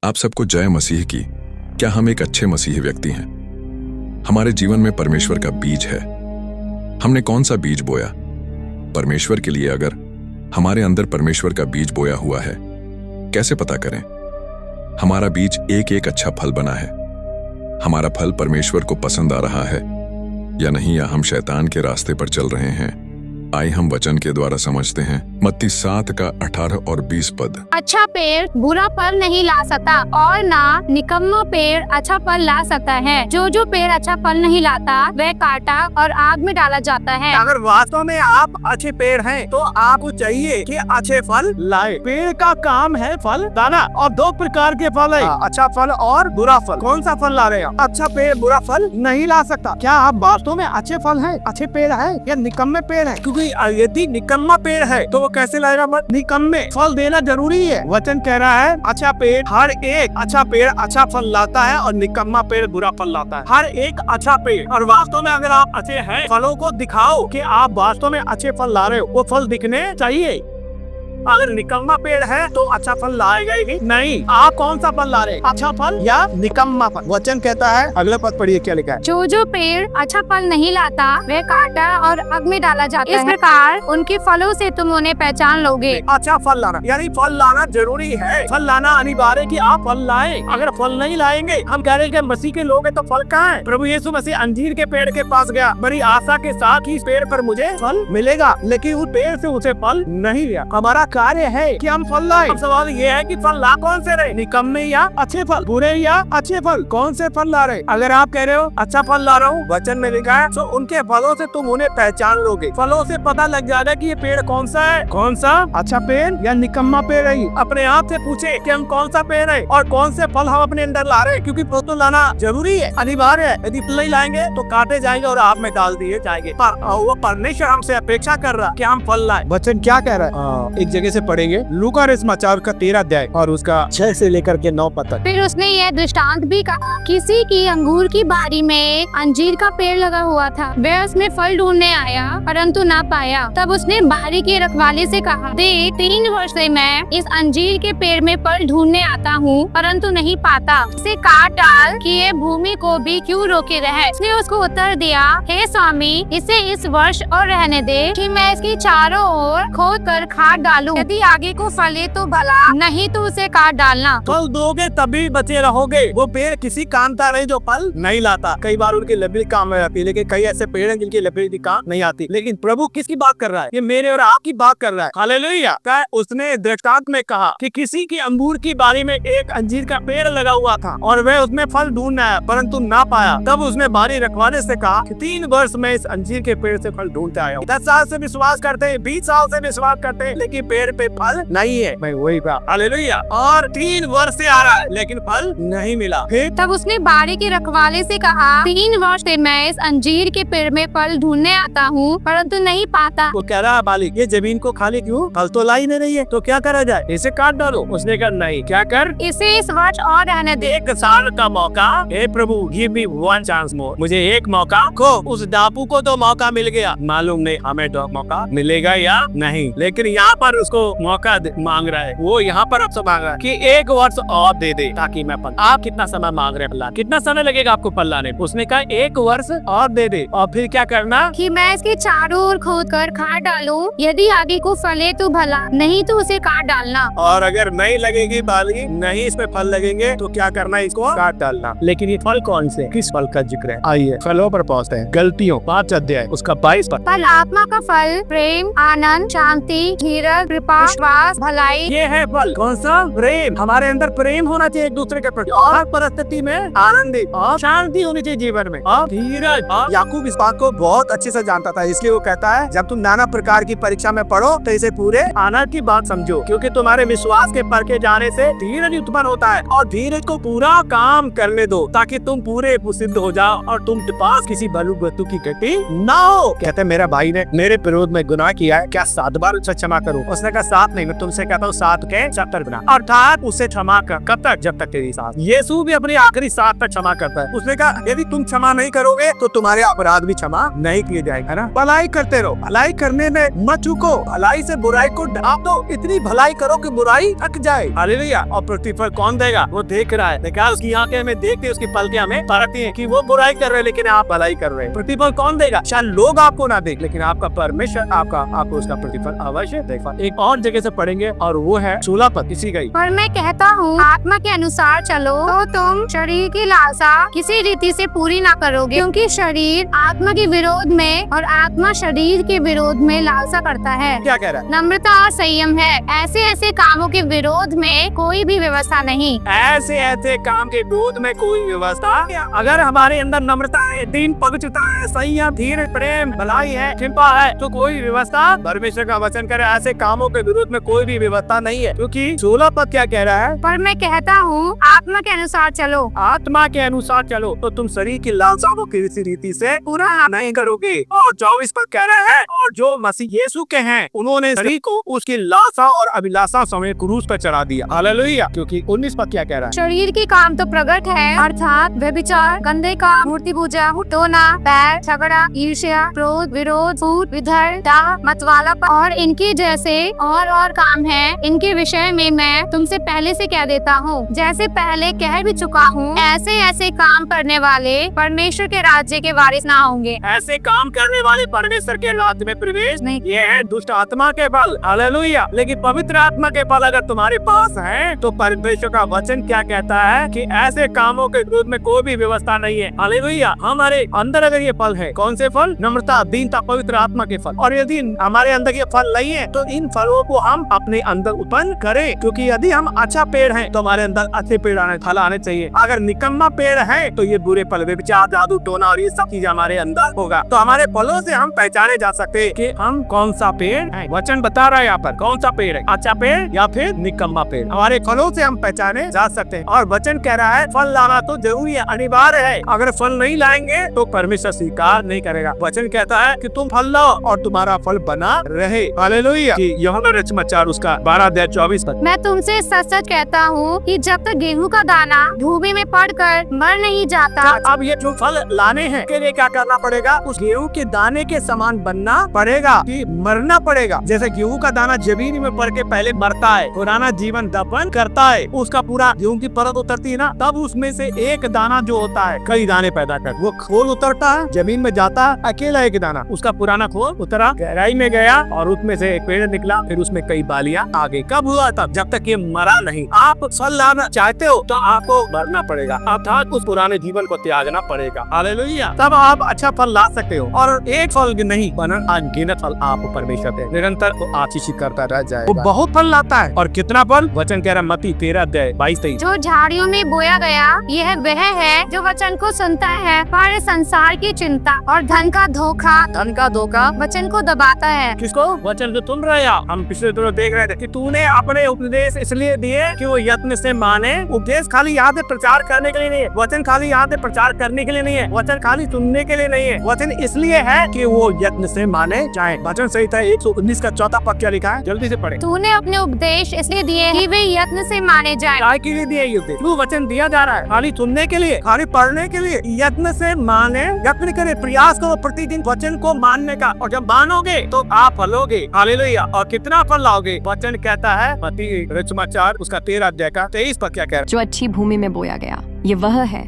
आप सबको जय मसीह की। क्या हम एक अच्छे मसीही व्यक्ति हैं? हमारे जीवन में परमेश्वर का बीज है। हमने कौन सा बीज बोया? परमेश्वर के लिए। अगर हमारे अंदर परमेश्वर का बीज बोया हुआ है, कैसे पता करें? हमारा बीज एक एक अच्छा फल बना है। हमारा फल परमेश्वर को पसंद आ रहा है या नहीं, या हम शैतान के रास्ते पर चल रहे हैं? आइए हम वचन के द्वारा समझते हैं। मत्ती 7 का 18 और 20 पद। अच्छा पेड़ बुरा फल नहीं ला सकता और ना निकम्मा पेड़ अच्छा फल ला सकता है। जो पेड़ अच्छा फल नहीं लाता वह काटा और आग में डाला जाता है। अगर वास्तव में आप अच्छे पेड़ हैं, तो आपको चाहिए कि अच्छे फल लाए। पेड़ का काम है फल लाना, और दो प्रकार के फल है, अच्छा फल और बुरा फल। कौन सा फल ला रहे हैं? अच्छा पेड़ बुरा फल नहीं ला सकता। क्या आप वास्तव में अच्छे फल हैं, अच्छे पेड़ है या निकम्मे पेड़ है? क्योंकि यदि निकम्मा पेड़ है तो वो कैसे लाएगा? निकम्मे फल देना जरूरी है। वचन कह रहा है अच्छा पेड़, हर एक अच्छा पेड़ अच्छा फल लाता है और निकम्मा पेड़ बुरा फल लाता है। हर एक अच्छा पेड़, और वास्तव में अगर आप अच्छे हैं, फलों को दिखाओ कि आप वास्तव में अच्छे फल ला रहे हो। वो फल दिखने चाहिए। अगर निकम्मा पेड़ है तो अच्छा फल लाएगा ही नहीं। आप कौन सा फल ला रहे हैं, अच्छा फल या निकम्मा फल? वचन कहता है, अगला पद पढ़िए क्या लिखा है। जो पेड़ अच्छा फल नहीं लाता वह काटा और आग में डाला जाता है। इस प्रकार उनके फलों से तुम उन्हें पहचान लोगे। अच्छा फल लाना यानी फल लाना जरूरी है। फल लाना अनिवार्य है कि आप फल लाए। अगर फल नहीं लाएंगे, हम कह रहे हैं कि मसीह के लोग हैं, तो फल कहाँ है? प्रभु यीशु मसीह अंजीर के पेड़ के पास गया बड़ी आशा के साथ कि इस पेड़ पर मुझे फल मिलेगा, लेकिन उस पेड़ से उसे फल नहीं लिया। हमारा कार्य है कि हम फल लाए। अब सवाल ये है कि फल ला कौन से रहे? निकम्मे या अच्छे फल, बुरे या अच्छे फल? कौन से फल ला रहे? अगर आप कह रहे हो अच्छा फल ला रहा हूँ, वचन में लिखा है, तो उनके फलों से तुम उन्हें पहचान लोगे। फलों से पता लग जाएगा कि ये पेड़ कौन सा है, कौन सा अच्छा पेड़ या निकम्मा पेड़ है। अपने आप से पूछे कि हम कौन सा पेड़ है और कौन से फल हम अपने अंदर ला रहे हैं, क्योंकि फल तो लाना जरूरी है, अनिवार्य है। यदि फल नहीं लाएंगे तो काटे जाएंगे और आग में डाल दिए जाएंगे। पर वो परमेश्वर हमसे अपेक्षा कर रहा है कि हम फल लाए। वचन क्या कह रहा है? एक जगह से पढ़ेंगे, लूका समाचार का 13 अध्याय और उसका 6 से लेकर के 9 पद तक। फिर उसने यह दृष्टांत भी कहा, किसी की अंगूर की बारी में अंजीर का पेड़ लगा हुआ था। वह उसमें फल ढूंढने आया परंतु ना पाया। तब उसने बारी के रखवाले से कहा, देख 3 वर्ष से मैं इस अंजीर के पेड़ में फल ढूंढने आता हूँ परंतु नहीं पाता। इसे काट डाल कि ये भूमि को भी क्यों रोके रहे। उसने उसको उत्तर दिया, हे स्वामी, इसे इस वर्ष और रहने दे कि मैं इसकी चारों ओर खोद कर खाद डालूं। यदि आगे को फले तो भला, नहीं तो उसे काट डालना। फल दोगे तभी बचे रहोगे। वो पेड़ किसी काम का नहीं जो फल नहीं लाता। कई बार उनकी लकड़ी काम में आती है, लेकिन कई ऐसे पेड़ हैं जिनकी लकड़ी काम नहीं आती। लेकिन प्रभु किसकी बात कर रहा है? ये मेरे और आपकी बात कर रहा है। हालेलुया। क्या उसने दृष्टांत में कहा कि किसी की अंगूर की बारी में एक अंजीर का पेड़ लगा हुआ था और वह उसमें फल ढूंढना है परंतु ना पाया। तब उसने बारी रखवाले से कहा कि 3 वर्ष में इस अंजीर के पेड़ से फल ढूंढते आया हूँ। 10 साल से विश्वास करते हैं, 20 साल से विश्वास करते हैं, लेकिन पेड़ पे फल नहीं है। मैं वही बात, हालेलुया। और 3 वर्ष से आ रहा है लेकिन फल नहीं मिला। फिर तब उसने बारी के रखवाले से कहा, 3 वर्ष से मैं इस अंजीर के पेड़ में फल ढूंढने आता हूँ परंतु नहीं पाता। वो कह रहा है, मालिक ये जमीन को खाली क्यों? फल तो ला ही नहीं रही है, तो क्या करा जाए? इसे काट डालो। उसने कहा नहीं, क्या कर? इसे इस वर्ष और रहने दे। 1 साल का मौका। हे प्रभु, गिव मी 1 चांस मोर। मुझे एक मौका को। उस डाकू को तो मौका मिल गया, मालूम नहीं हमें तो मौका मिलेगा या नहीं। लेकिन यहाँ पर उसको मौका मांग रहा है। वो यहाँ पर आपसे मांग रहा है कि 1 वर्ष और दे दे ताकि मैं फल। आप कितना समय मांग रहे हैं? कितना समय लगेगा आपको फल लाने? उसने कहा 1 वर्ष और दे दे। और फिर क्या करना? कि मैं इसके चारों ओर खोद कर खाद डालूं। यदि आगे को फले तो भला, नहीं तो उसे काट डालना। और अगर नहीं लगेगी बाली, नहीं इसमें फल लगेंगे, तो क्या करना? इसको काट डालना। लेकिन ये फल कौन से? किस फल का जिक्र है? आइए फलों पर पहुँचते हैं। गलतियों 5 अध्याय उसका 22 पद। पर आत्मा का फल प्रेम, आनंद, शांति, धीरज, कृपा, विश्वास, भलाई। ये है फल। कौन सा? प्रेम। हमारे अंदर प्रेम होना चाहिए एक दूसरे के प्रति, और हर परिस्थिति में आनंदित और शांति होनी चाहिए जीवन में, और धीरज। याकूब इस बात को बहुत अच्छे से जानता था, इसलिए वो कहता है, जब तुम नाना प्रकार की परीक्षा में पढ़ो तो इसे पूरे आनंद की बात समझो, क्योंकि तुम्हारे विश्वास के परखे जाने से धीरज उत्पन्न होता है, और धीरज को पूरा काम करने दो ताकि तुम पूरे सिद्ध हो जाओ और तुम पास किसी बलु की गति ना हो। कहते मेरा भाई ने मेरे विरोध में गुनाह किया है, क्या 7 बार उसे क्षमा करूं? और उसने कहा 7 नहीं, मैं तुमसे कहता हूँ 7 के 70 गुना, अर्थात उसे क्षमा कर। कब तक? जब तक तेरी सांस। यीशु भी अपनी आखिरी सांस तक क्षमा करता है। उसने कहा यदि तुम क्षमा नहीं करोगे तो तुम्हारे अपराध भी क्षमा नहीं किए जाएंगे, है ना। भलाई करते रहो, भलाई करने में मत चूको, भलाई से बुराई को ढाप दो, इतनी भलाई करो कि बुराई थक जाए। हालेलुया। और प्रतिफल कौन देगा? वो देख रहा है। देखा, उसकी आंखें हमें देखती है, उसकी पलकें हमें परखती हैं कि वो बुराई कर रहे हैं लेकिन आप भलाई कर रहे हैं। प्रतिफल कौन देगा? शायद लोग आपको ना देख, लेकिन आपका परमेश्वर आपको उसका प्रतिफल अवश्य देगा। एक और जगह से पढ़ेंगे और वो है 16 पद, किसी गई। पर मैं कहता हूँ आत्मा के अनुसार चलो तो तुम शरीर की लालसा किसी रीति से पूरी ना करोगे, क्योंकि शरीर आत्मा के विरोध में और आत्मा शरीर के विरोध में लालसा करता है। क्या कह रहा है? नम्रता और संयम है, ऐसे ऐसे कामों के विरोध में कोई भी व्यवस्था नहीं। ऐसे ऐसे काम के विरोध में कोई व्यवस्था। अगर हमारे अंदर नम्रता है, दीन पवित्रता है, संयम, धीरज, प्रेम, भलाई है, कृपा है, तो कोई व्यवस्था, परमेश्वर का वचन करे, ऐसे कामों के विरोध में कोई भी व्यवस्था नहीं है। क्योंकि 16 पद क्या कह रहा है? पर मैं कहता हूँ आत्मा के अनुसार चलो। आत्मा के अनुसार चलो तो तुम शरीर की लालसा को किसी रीति से पूरा नहीं करोगे। और 24 पद कह रहा है, और जो मसीह यीशु के हैं उन्होंने शरीर को उसकी लालसा और अभिलाषा समेत क्रूस पर चढ़ा दिया। हालेलुया। क्योंकि 19 पद क्या कह रहा है? शरीर के काम तो प्रकट है, अर्थात व्यभिचार, गंदे काम, मूर्ति पूजा, टोना, बैर, झगड़ा, ईर्ष्या, क्रोध, विरोध, फूट, विधर, डाह, मतवालापन और इनके जैसे और काम है। इनके विषय में मैं तुमसे पहले से कह देता हूँ, जैसे पहले कह भी चुका हूँ, ऐसे ऐसे काम करने वाले परमेश्वर के राज्य के वारिस ना होंगे। ऐसे काम करने वाले परमेश्वर के राज्य में प्रवेश नहीं। ये है दुष्ट आत्मा के फल। हालेलुया। लेकिन पवित्र आत्मा के फल अगर तुम्हारे पास है तो परमेश्वर का वचन क्या कहता है कि ऐसे कामों के विरोध में कोई भी व्यवस्था नहीं है। हालेलुया। हमारे अंदर अगर ये फल है, कौन से फल? नम्रता, दीनता, पवित्र आत्मा के फल। और यदि हमारे अंदर ये फल नहीं है तो इन फलों को हम अपने अंदर उत्पन्न करें, क्योंकि यदि हम अच्छा पेड़ हैं तो हमारे अंदर अच्छे फल आने चाहिए। अगर निकम्मा पेड़ है तो ये बुरे फल, व्यभिचार, जादू, टोना और ये सब चीज हमारे अंदर होगा। तो हमारे फलों से हम पहचाने जा सकते हैं कि हम कौन सा पेड़ है। वचन बता रहा है यहाँ पर कौन सा पेड़ है, अच्छा पेड़ या फिर निकम्मा पेड़। हमारे फलों से हम पहचाने जा सकते हैं। और वचन कह रहा है फल लाना तो जरूरी है, अनिवार्य है। अगर फल नहीं लाएंगे तो परमेश्वर स्वीकार नहीं करेगा। वचन कहता है कि तुम फल लाओ और तुम्हारा फल बना रहे। हालेलुया। यूहन्ना सुसमाचार उसका 12 अध्याय 24 पद। मैं तुमसे सच सच कहता हूँ कि जब तक गेहूं का दाना धूबे में पड़कर मर नहीं जाता। अब ये जो फल लाने हैं के लिए क्या करना पड़ेगा? उस गेहूं के दाने के समान बनना पड़ेगा कि मरना पड़ेगा। जैसे गेहूं का दाना जमीन में पड़ के पहले मरता है, पुराना जीवन दफन करता है, उसका पूरा गेहूं की परत उतरती है ना, तब उसमें से एक दाना जो होता है कई दाने पैदा कर, वो खोल उतरता है, जमीन में जाता है, अकेला एक दाना, उसका पुराना खोल उतरा, गहराई में गया और उसमें से एक पेड़ निकला, फिर उसमें कई बालियां आ गई। कब हुआ? तब जब तक ये मरा नहीं। आप फल लाना चाहते हो तो आपको मरना पड़ेगा, अर्थात उस पुराने जीवन को त्यागना पड़ेगा। हालेलुया। तब आप अच्छा फल ला सकते हो। और एक फल नहीं वरन अनगिनत फल आप परमेश्वर पे निरंतर आशीषित करता रह जाएगा। वो बहुत फल लाता है। और कितना फल? वचन कह रहा मत्ती 13 अध्याय 22-23। जो झाड़ियों में बोया गया यह वह है जो वचन को सुनता है, पर संसार की चिंता और धन का धोखा वचन को दबाता है। किसको? वचन जो सुन रहे हो। हम पिछले दिनों देख रहे थे कि तूने अपने उपदेश इसलिए दिए कि वो यत्न से माने। उपदेश खाली यहाँ पे प्रचार करने के लिए नहीं है, वचन खाली यहाँ पे प्रचार करने के लिए नहीं है, वचन खाली सुनने के लिए नहीं है। वचन इसलिए है कि वो यत्न से माने जाए। वचन सही था 119 का 4था पद क्या लिखा है? जल्दी से पढ़े। तूने अपने उपदेश इसलिए दिए कि वे यत्न से माने जाए। काय के लिए दिए? युद्ध क्यों वचन दिया जा रहा है? खाली सुनने के लिए, खाली पढ़ने के लिए? यत्न से माने, यत्न करे, प्रयास करो प्रतिदिन वचन को मानने का, और जब मानोगे तो आप फलोगे। हालेलुया। और कितना फल लाओगे? वचन कहता है मत्ती सुसमाचार उसका 13 अध्याय का 23 पद क्या कह रहा है? जो अच्छी भूमि में बोया गया ये वह है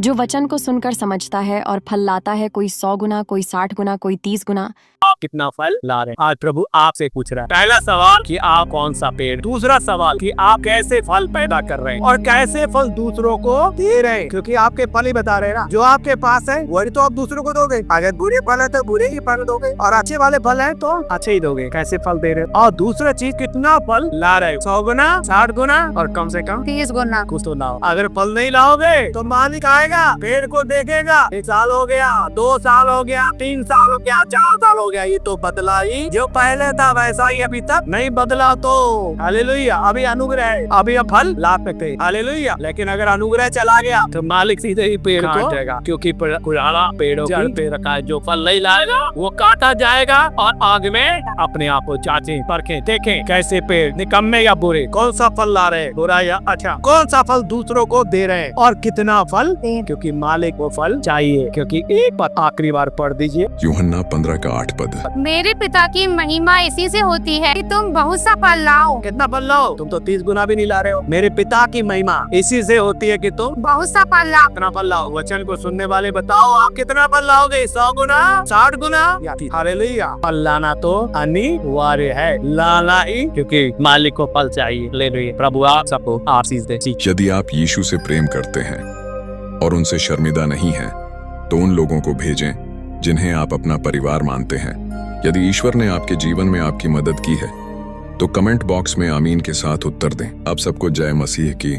जो वचन को सुनकर समझता है और फल लाता है, कोई 100 गुना, कोई 60 गुना, कोई 30 गुना। आप कितना फल ला रहे हैं? आज प्रभु आपसे पूछ रहा है। पहला सवाल कि आप कौन सा पेड़, दूसरा सवाल कि आप कैसे फल पैदा कर रहे हैं और कैसे फल दूसरों को दे रहे हैं, क्योंकि आपके फल ही बता रहे हैं ना। जो आपके पास है वही तो आप दूसरों को दोगे। अगर बुरे फल है तो बुरे ही फल दोगे, और अच्छे वाले फल है तो अच्छे ही दोगे। कैसे फल दे रहे हो? और दूसरा चीज कितना फल ला रहे हो? 100 गुना, 60 गुना और कम से कम 30 गुना। कुछ तो लाओ। अगर फल नहीं लाओगे तो मालिक आएगा जाएगा, पेड़ को देखेगा, 1 साल हो गया, 2 साल हो गया, 3 साल हो गया, 4 साल हो गया, ये तो बदला ही, जो पहले था वैसा ही अभी तक नहीं बदला। तो हालेलुया, अभी अनुग्रह है, अभी अब फल ला सकते हैं, हालेलुया। लेकिन अगर अनुग्रह चला गया तो मालिक सीधे ही पेड़ को काटेगा, क्योंकि पुराना पेड़ों जड़ पे रखा है, जो फल नहीं लाएगा वो काटा जाएगा और आग में अपने आप को जांचें, परखें, देखें कैसे पेड़ निकम्मे या बुरे, कौन सा फल ला रहे हैं, बुरा या अच्छा, कौन सा फल दूसरों को दे रहे हैं और कितना फल, क्योंकि मालिक को फल चाहिए। क्योंकि एक बात आखिरी बार पढ़ दीजिए, यूहन्ना 15:8। मेरे पिता की महिमा इसी से होती है कि तुम बहुत सा फल लाओ। कितना फल लाओ? तुम तो 30 गुना भी नहीं ला रहे हो। मेरे पिता की महिमा इसी से होती है कि तुम बहुत सा फल लाओ। कितना फल लाओ? वचन को सुनने वाले बताओ, आप कितना फल लाओगे? 100 गुना, 60 गुना या हालेलुया। फल लाना तो अनिवार्य है, लाना ही, क्योंकि मालिक को फल चाहिए। हालेलुया। प्रभु आप सबको आशीष दे। यदि आप यीशु से प्रेम करते हैं और उनसे शर्मिंदा नहीं हैं, तो उन लोगों को भेजें जिन्हें आप अपना परिवार मानते हैं। यदि ईश्वर ने आपके जीवन में आपकी मदद की है तो कमेंट बॉक्स में आमीन के साथ उत्तर दें। आप सबको जय मसीह की।